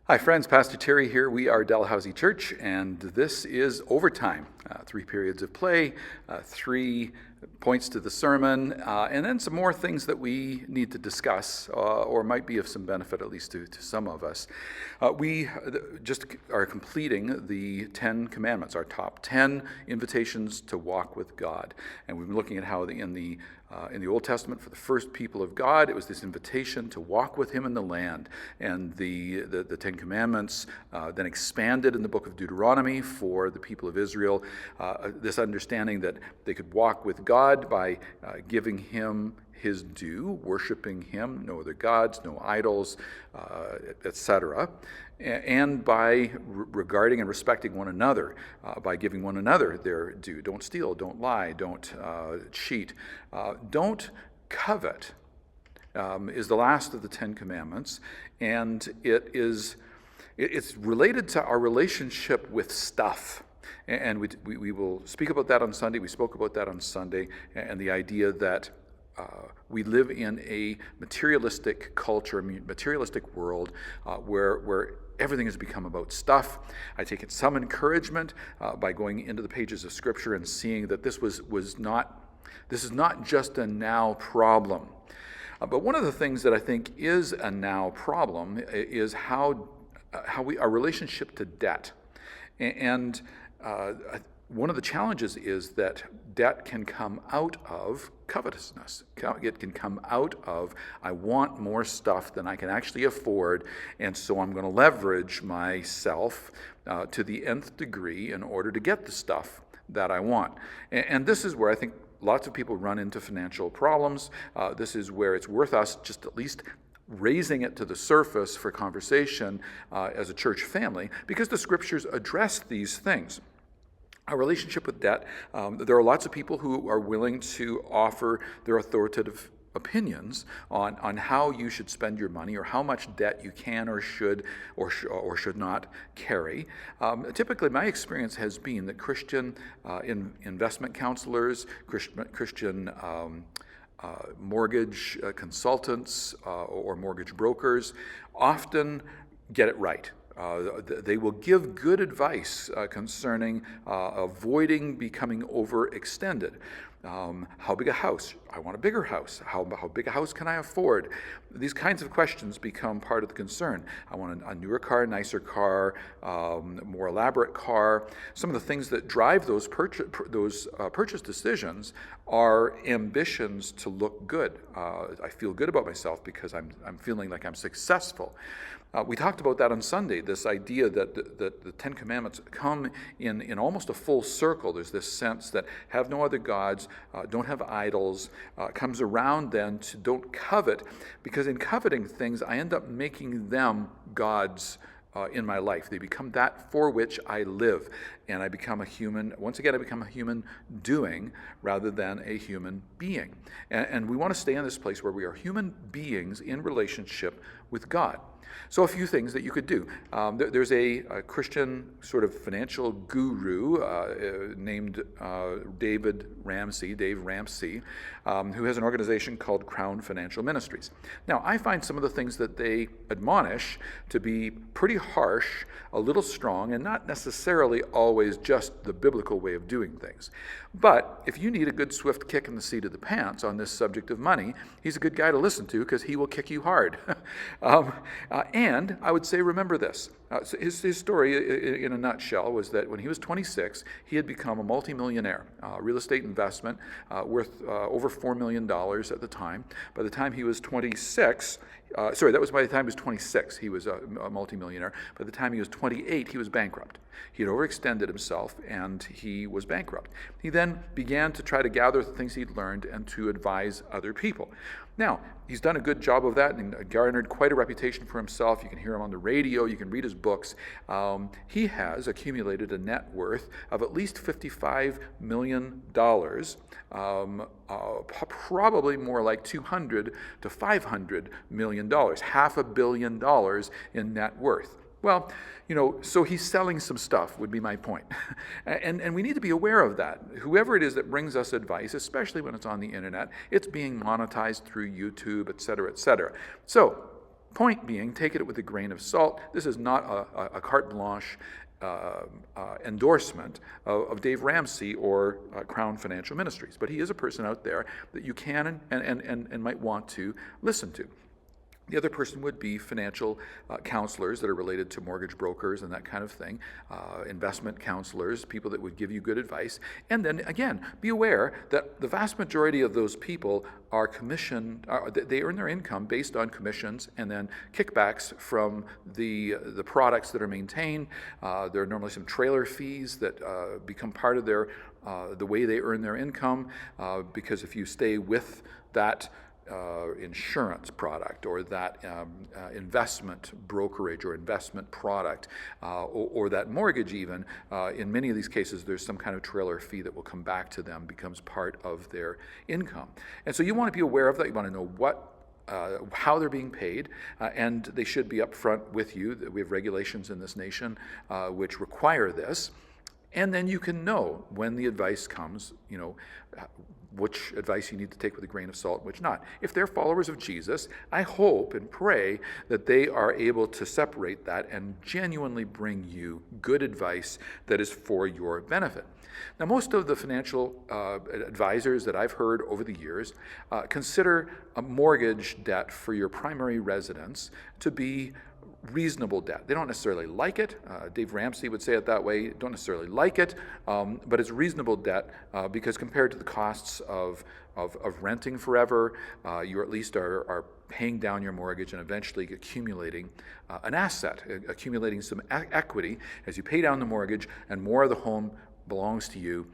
Hi friends, Pastor Terry here. We are Dalhousie Church, and this is Overtime. 3 periods of play, 3 points to the sermon, and then some more things that we need to discuss, or might be of some benefit, at least to some of us. We just are completing the 10 commandments, our top 10 invitations to walk with God. And we've been looking at how in the Old Testament, for the first people of God, it was this invitation to walk with Him in the land. And the 10 Commandments then expanded in the book of Deuteronomy for the people of Israel, this understanding that they could walk with God by giving Him His due, worshiping Him, no other gods, no idols, etc., and by regarding and respecting one another, by giving one another their due. Don't steal, don't lie, don't cheat, don't covet, is the last of the 10 Commandments, and it's related to our relationship with stuff. And we will speak about that on Sunday. We spoke about that on Sunday, and the idea that we live in a materialistic culture, materialistic world, where everything has become about stuff. I take it some encouragement by going into the pages of Scripture and seeing that this is not just a now problem. But one of the things that I think is a now problem is how our relationship to debt. And one of the challenges is that debt can come out of covetousness. It can come out of, I want more stuff than I can actually afford, and so I'm going to leverage myself to the nth degree in order to get the stuff that I want. And this is where I think lots of people run into financial problems. This is where it's worth us just at least raising it to the surface for conversation as a church family, because the Scriptures address these things. Our relationship with debt, there are lots of people who are willing to offer their authoritative opinions on how you should spend your money or how much debt you can or should not carry. Typically, my experience has been that Christian investment counselors, Christian mortgage consultants or mortgage brokers often get it right. They will give good advice concerning avoiding becoming overextended. How big a house? I want a bigger house. How big a house can I afford? These kinds of questions become part of the concern. I want a newer car, nicer car, more elaborate car. Some of the things that drive those purchase decisions are ambitions to look good. I feel good about myself because I'm feeling like I'm successful. We talked about that on Sunday, this idea that the 10 Commandments come in almost a full circle. There's this sense that have no other gods, don't have idols, comes around then to don't covet, because in coveting things, I end up making them gods in my life. They become that for which I live, and I become a human doing rather than a human being. And we want to stay in this place where we are human beings in relationship with God. So a few things that you could do. There's a Christian sort of financial guru named Dave Ramsey, who has an organization called Crown Financial Ministries. Now, I find some of the things that they admonish to be pretty harsh, a little strong, and not necessarily always just the biblical way of doing things. But if you need a good swift kick in the seat of the pants on this subject of money, he's a good guy to listen to because he will kick you hard. And I would say, remember this. So his story, in a nutshell, was that when he was 26, he had become a multimillionaire, real estate investment worth over $4 million at the time. By the time he was 26, that was by the time he was 26, he was a multimillionaire. By the time he was 28, he was bankrupt. He had overextended himself, and he was bankrupt. He then began to try to gather the things he'd learned and to advise other people. Now, he's done a good job of that and garnered quite a reputation for himself. You can hear him on the radio. You can read his books. He has accumulated a net worth of at least $55 million, probably more like $200 to $500 million, $500 million in net worth. Well, so he's selling some stuff, would be my point. And we need to be aware of that. Whoever it is that brings us advice, especially when it's on the internet, it's being monetized through YouTube, et cetera, et cetera. So Point being, take it with a grain of salt. This is not a carte blanche endorsement of Dave Ramsey or Crown Financial Ministries, but he is a person out there that you can and might want to listen to. The other person would be financial counselors that are related to mortgage brokers and that kind of thing, investment counselors, people that would give you good advice. And then, again, be aware that the vast majority of those people are commissioned, they earn their income based on commissions and then kickbacks from the products that are maintained. There are normally some trailer fees that become part of the way they earn their income, because if you stay with that insurance product or that investment brokerage or investment product or that mortgage even, in many of these cases there's some kind of trailer fee that will come back to them, becomes part of their income. And so you want to be aware of that. You want to know how they're being paid, and they should be upfront with you. We have regulations in this nation which require this. And then you can know when the advice comes, which advice you need to take with a grain of salt and which not. If they're followers of Jesus, I hope and pray that they are able to separate that and genuinely bring you good advice that is for your benefit. Now, most of the financial advisors that I've heard over the years consider a mortgage debt for your primary residence to be reasonable debt. They don't necessarily like it. Dave Ramsey would say it that way. Don't necessarily like it, but it's reasonable debt because compared to the costs of renting forever, you at least are paying down your mortgage and eventually accumulating an asset, accumulating some equity as you pay down the mortgage and more of the home belongs to you.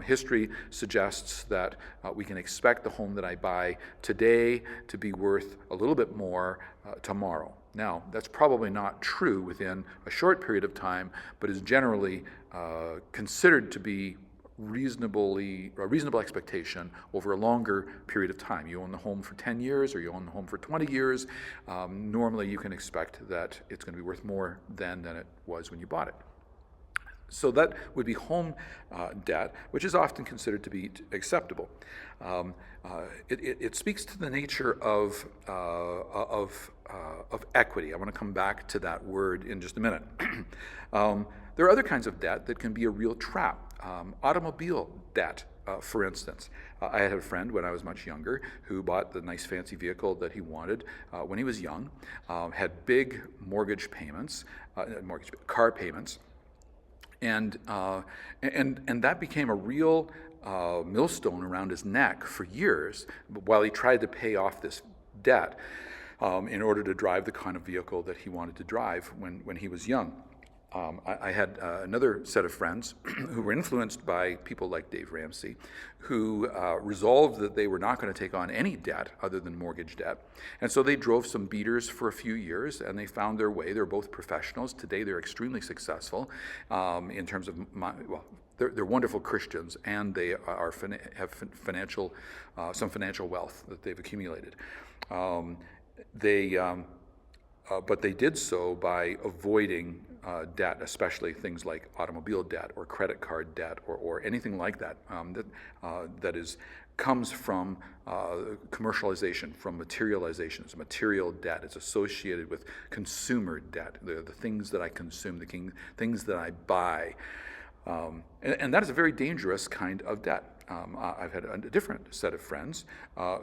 History suggests that we can expect the home that I buy today to be worth a little bit more tomorrow. Now, that's probably not true within a short period of time, but is generally considered to be a reasonable expectation over a longer period of time. You own the home for 10 years or you own the home for 20 years, normally you can expect that it's going to be worth more than it was when you bought it. So that would be home debt, which is often considered to be acceptable. It speaks to the nature of equity. I want to come back to that word in just a minute. There are other kinds of debt that can be a real trap. Automobile debt, for instance. I had a friend when I was much younger who bought the nice fancy vehicle that he wanted when he was young, had big mortgage payments, car payments, and that became a real millstone around his neck for years while he tried to pay off this debt in order to drive the kind of vehicle that he wanted to drive when he was young. I had another set of friends who were influenced by people like Dave Ramsey, who resolved that they were not going to take on any debt other than mortgage debt. And so they drove some beaters for a few years, and they found their way. They're both professionals. Today they're extremely successful in terms of, they're wonderful Christians, and they have some financial wealth that they've accumulated. But they did so by avoiding debt, especially things like automobile debt or credit card debt or anything like that comes from commercialization, from materialization. It's a material debt. It's associated with consumer debt. They're the things that I consume, the things that I buy. And that is a very dangerous kind of debt. I've had a different set of friends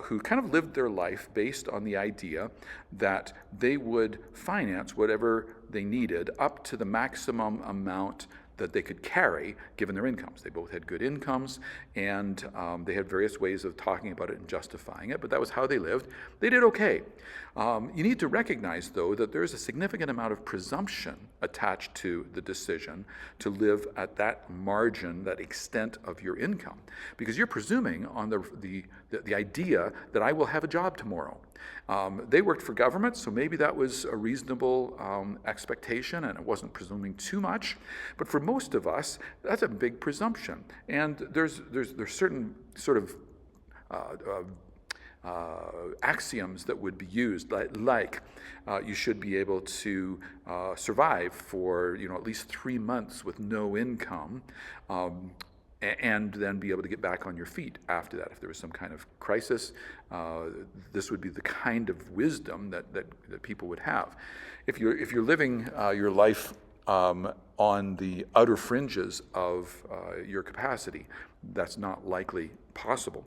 who kind of lived their life based on the idea that they would finance whatever they needed up to the maximum amount that they could carry given their incomes. They both had good incomes, and they had various ways of talking about it and justifying it, but that was how they lived. They did okay. You need to recognize, though, that there's a significant amount of presumption attached to the decision to live at that margin, that extent of your income, because you're presuming on the idea that I will have a job tomorrow. They worked for government, so maybe that was a reasonable expectation, and it wasn't presuming too much. But for most of us, that's a big presumption. And there's certain sort of axioms that would be used, like you should be able to survive for at least 3 months with no income. and then be able to get back on your feet after that. If there was some kind of crisis, this would be the kind of wisdom that people would have. If you're living your life on the outer fringes of your capacity, that's not likely possible.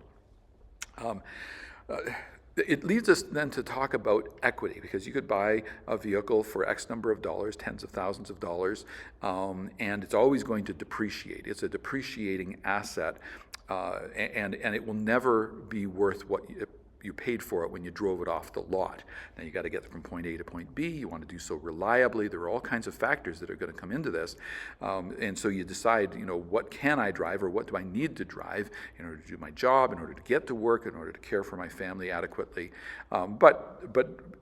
It leads us then to talk about equity, because you could buy a vehicle for X number of dollars, tens of thousands of dollars, and it's always going to depreciate. It's a depreciating asset, and it will never be worth what you paid for it when you drove it off the lot. Now you got to get from point A to point B. You want to do so reliably. There are all kinds of factors that are going to come into this, and so you decide, what can I drive, or what do I need to drive in order to do my job, in order to get to work, in order to care for my family adequately. But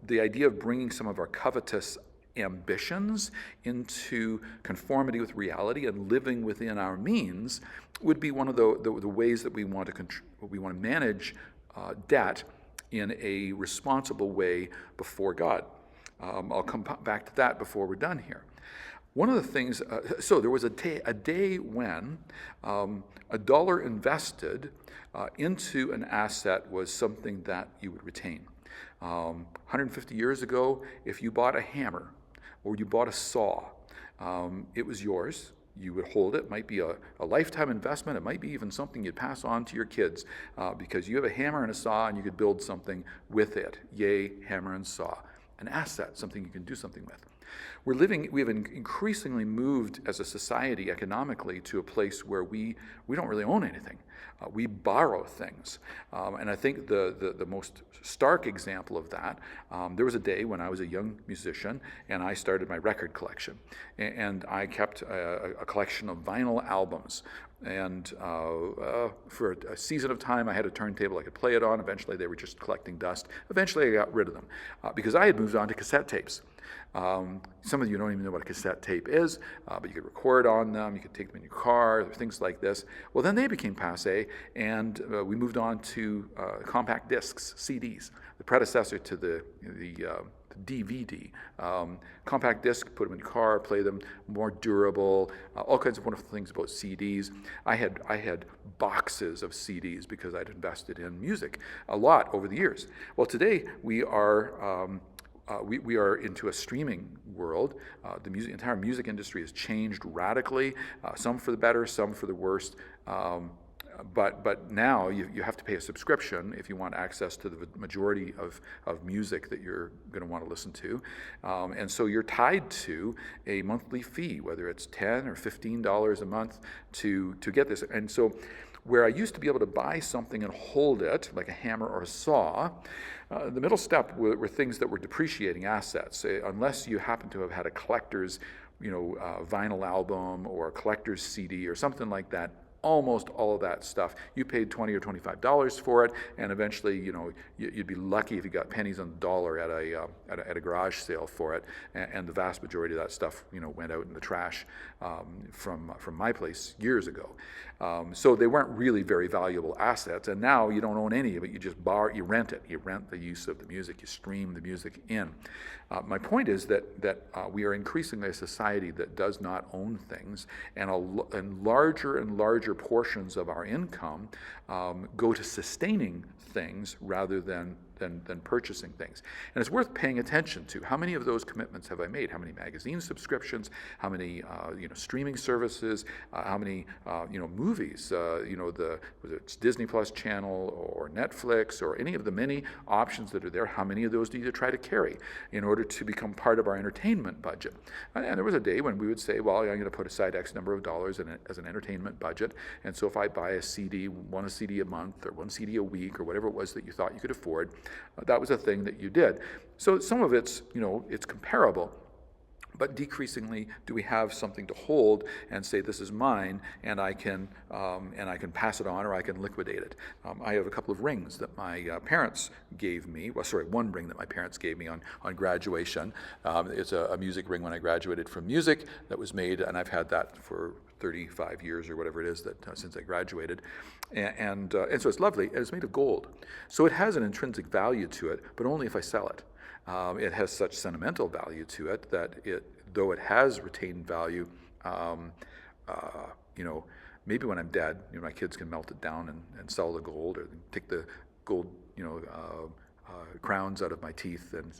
the idea of bringing some of our covetous ambitions into conformity with reality and living within our means would be one of the ways that we want to manage debt in a responsible way before God. I'll come back to that before we're done here. One of the things, so there was a day when a dollar invested into an asset was something that you would retain. 150 years ago, if you bought a hammer or you bought a saw, it was yours. You would hold it. It might be a lifetime investment. It might be even something you'd pass on to your kids because you have a hammer and a saw and you could build something with it. Yay, hammer and saw. An asset, something you can do something with. We have increasingly moved as a society economically to a place where we don't really own anything. We borrow things. And I think the most stark example of that, there was a day when I was a young musician and I started my record collection. And I kept a collection of vinyl albums. And for a season of time, I had a turntable I could play it on. Eventually, they were just collecting dust. Eventually, I got rid of them because I had moved on to cassette tapes. Some of you don't even know what a cassette tape is, but you could record on them, you could take them in your car, things like this. Well, then they became passé, and we moved on to compact discs, CDs, the predecessor to the DVD. Compact disc, put them in your car, play them, more durable, all kinds of wonderful things about CDs. I had boxes of CDs because I'd invested in music a lot over the years. Well, today we are into a streaming world. The entire music industry has changed radically, some for the better, some for the worst. But now you have to pay a subscription if you want access to the majority of music that you're going to want to listen to. And so you're tied to a monthly fee, whether it's $10 or $15 a month to get this. And so where I used to be able to buy something and hold it, like a hammer or a saw, the middle step were things that were depreciating assets. Unless you happen to have had a collector's vinyl album or a collector's CD or something like that, almost all of that stuff, you paid $20 or $25 for it, and eventually, you'd be lucky if you got pennies on the dollar at a garage sale for it, and the vast majority of that stuff, went out in the trash from my place years ago. So they weren't really very valuable assets, and now you don't own any of it. You just you rent it. You rent the use of the music. You stream the music in. My point is that we are increasingly a society that does not own things, and larger and larger portions of our income go to sustaining things rather than purchasing things. And it's worth paying attention to. How many of those commitments have I made? How many magazine subscriptions? How many streaming services? How many movies? Whether it's Disney Plus channel or Netflix or any of the many options that are there. How many of those do you try to carry in order to become part of our entertainment budget? And there was a day when we would say, well, I'm going to put aside X number of dollars as an entertainment budget. And so if I buy a CD a month or one CD a week or whatever it was that you thought you could afford, that was a thing that you did. So some of it's comparable, but decreasingly do we have something to hold and say this is mine, and I can pass it on or I can liquidate it. I have a couple of rings that my parents gave me. One ring that my parents gave me on graduation. It's a music ring when I graduated from music that was made, and I've had that for 35 years or whatever it is that since I graduated, and so it's lovely. And it's made of gold, so it has an intrinsic value to it, but only if I sell it. It has such sentimental value to it that though it has retained value, maybe when I'm dead, my kids can melt it down and sell the gold, or take the gold, crowns out of my teeth and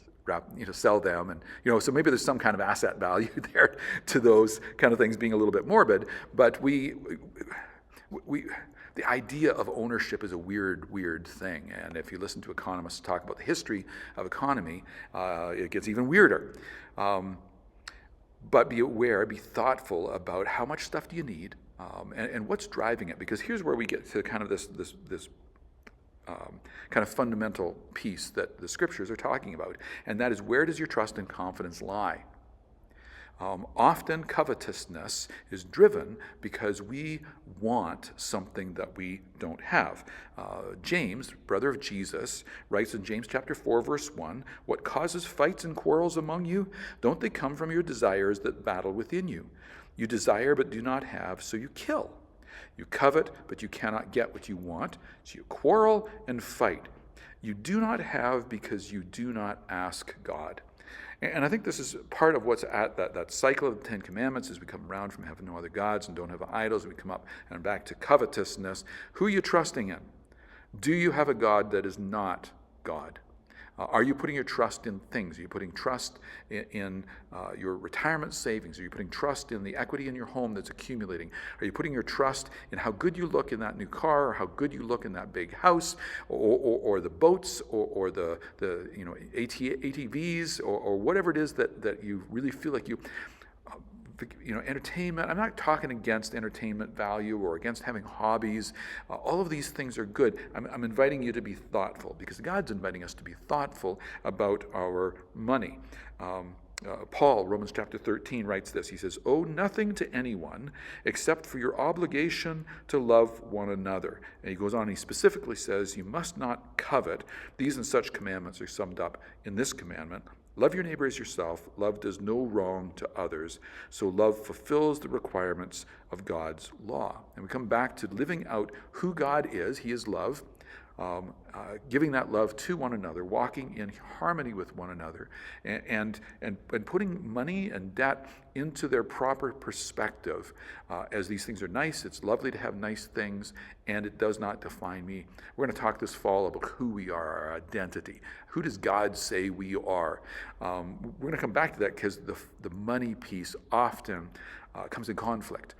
sell them, and so maybe there's some kind of asset value there to those kind of things being a little bit morbid. But the idea of ownership is a weird thing, and if you listen to economists talk about the history of economy, it gets even weirder. But be aware, be thoughtful about how much stuff do you need, and what's driving it. Because here's where we get to kind of this kind of fundamental piece that the scriptures are talking about, and that is, where does your trust and confidence lie? Often covetousness is driven because we want something that we don't have. James, brother of Jesus, writes in James chapter 4, verse 1, "What causes fights and quarrels among you? Don't they come from your desires that battle within you? You desire but do not have, so you kill. You covet, but you cannot get what you want, so you quarrel and fight. You do not have because you do not ask God." And I think this is part of what's at that cycle of the Ten Commandments, as we come around from having no other gods and don't have idols, and we come up and back to covetousness. Who are you trusting in? Do you have a God that is not God? Are you putting your trust in things? Are you putting trust in your retirement savings? Are you putting trust in the equity in your home that's accumulating? Are you putting your trust in how good you look in that new car, or how good you look in that big house, or the boats, or the ATVs, or whatever it is that you really feel like you... entertainment. I'm not talking against entertainment value or against having hobbies. All of these things are good. I'm inviting you to be thoughtful, because God's inviting us to be thoughtful about our money. Paul, Romans chapter 13, writes this. He says, "Owe nothing to anyone except for your obligation to love one another." And he goes on, and he specifically says, "You must not covet. These and such commandments are summed up in this commandment. Love your neighbor as yourself. Love does no wrong to others. So love fulfills the requirements of God's law." And we come back to living out who God is. He is love. Giving that love to one another, walking in harmony with one another, and putting money and debt into their proper perspective. As these things are nice, it's lovely to have nice things, and it does not define me. We're going to talk this fall about who we are, our identity. Who does God say we are? We're going to come back to that, because the money piece often comes in conflict.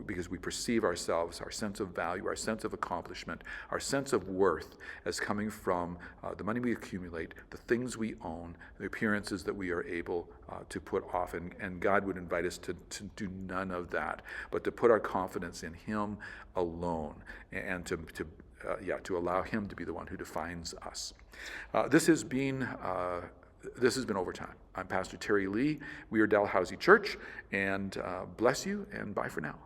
Because we perceive ourselves, our sense of value, our sense of accomplishment, our sense of worth as coming from the money we accumulate, the things we own, the appearances that we are able to put off. And God would invite us to do none of that, but to put our confidence in Him alone, and to allow Him to be the one who defines us. This has been Overtime. I'm Pastor Terry Lee. We are Dalhousie Church, and bless you, and bye for now.